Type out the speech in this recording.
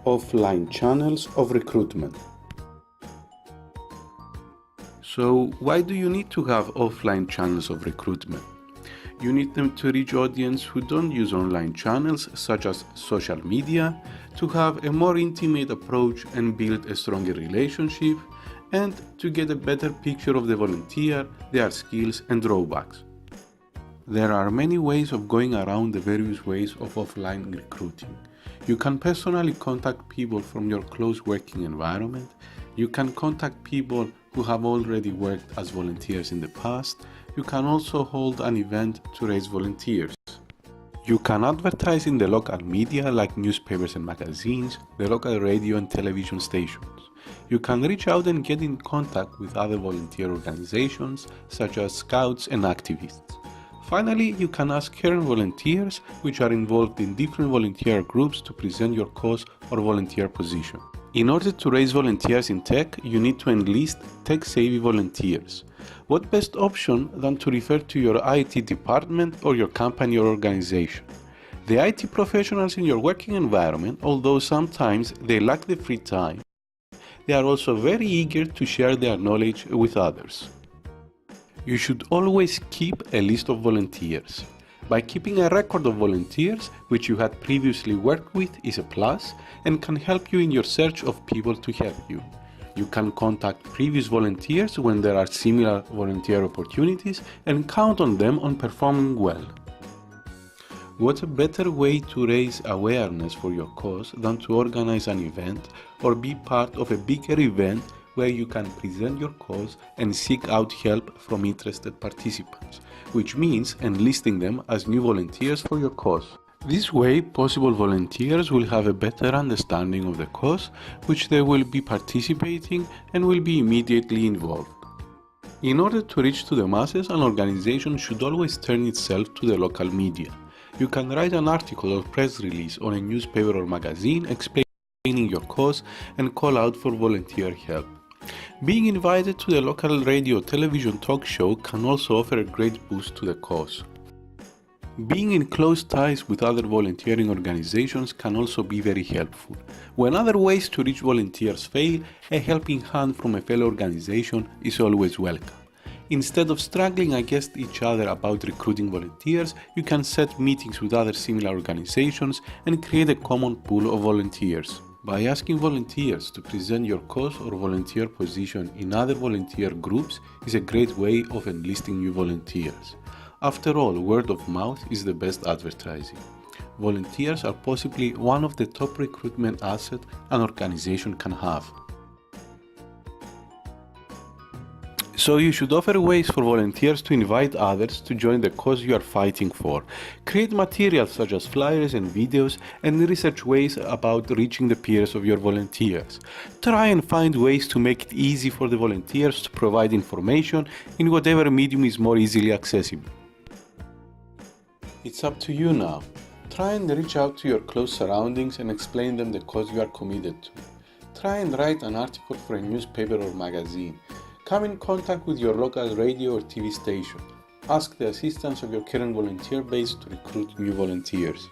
Offline channels of recruitment. So why do you need to have offline channels of recruitment? You need them to reach audience who don't use online channels such as social media, to have a more intimate approach and build a stronger relationship, and to get a better picture of the volunteer, their skills and drawbacks. There are many ways of going around the various ways of offline recruiting. You can personally contact people from your close working environment. You can contact people who have already worked as volunteers in the past. You can also hold an event to raise volunteers. You can advertise in the local media like newspapers and magazines, the local radio and television stations. You can reach out and get in contact with other volunteer organizations such as scouts and activists. Finally, you can ask current volunteers which are involved in different volunteer groups to present your cause or volunteer position. In order to raise volunteers in tech, you need to enlist tech-savvy volunteers. What best option than to refer to your IT department or your company or organization? The IT professionals in your working environment, although sometimes they lack the free time, they are also very eager to share their knowledge with others. You should always keep a list of volunteers. By keeping a record of volunteers which you had previously worked with is a plus and can help you in your search of people to help you. You can contact previous volunteers when there are similar volunteer opportunities and count on them on performing well. What a better way to raise awareness for your cause than to organize an event or be part of a bigger event where you can present your cause and seek out help from interested participants, which means enlisting them as new volunteers for your cause. This way, possible volunteers will have a better understanding of the cause, which they will be participating and will be immediately involved. In order to reach to the masses, an organization should always turn itself to the local media. You can write an article or press release on a newspaper or magazine explaining your cause and call out for volunteer help. Being invited to the local radio or television talk show can also offer a great boost to the cause. Being in close ties with other volunteering organizations can also be very helpful. When other ways to reach volunteers fail, a helping hand from a fellow organization is always welcome. Instead of struggling against each other about recruiting volunteers, you can set meetings with other similar organizations and create a common pool of volunteers. By asking volunteers to present your cause or volunteer position in other volunteer groups is a great way of enlisting new volunteers. After all, word of mouth is the best advertising. Volunteers are possibly one of the top recruitment assets an organization can have. So you should offer ways for volunteers to invite others to join the cause you are fighting for. Create materials such as flyers and videos and research ways about reaching the peers of your volunteers. Try and find ways to make it easy for the volunteers to provide information in whatever medium is more easily accessible. It's up to you now. Try and reach out to your close surroundings and explain them the cause you are committed to. Try and write an article for a newspaper or magazine. Come in contact with your local radio or TV station. Ask the assistance of your current volunteer base to recruit new volunteers.